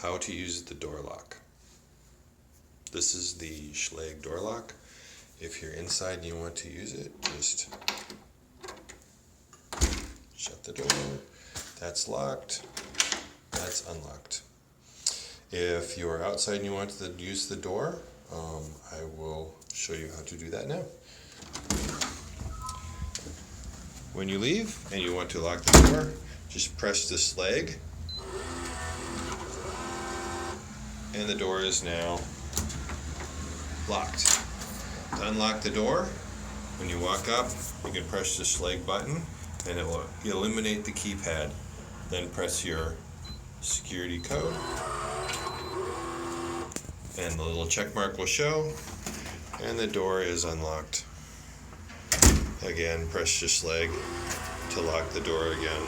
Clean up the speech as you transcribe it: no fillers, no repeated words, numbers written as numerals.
How to use the door lock. This is the Schlage door lock. If you're inside and you want to use it, just shut the door. That's locked. That's unlocked. If you're outside and you want to use the door, I will show you how to do that now. When you leave and you want to lock the door, just press the Schlage, and the door is now locked. To unlock the door, when you walk up, you can press the Schlage button and it will eliminate the keypad. Then press your security code and the little check mark will show and the door is unlocked. Again, press the Schlage to lock the door again.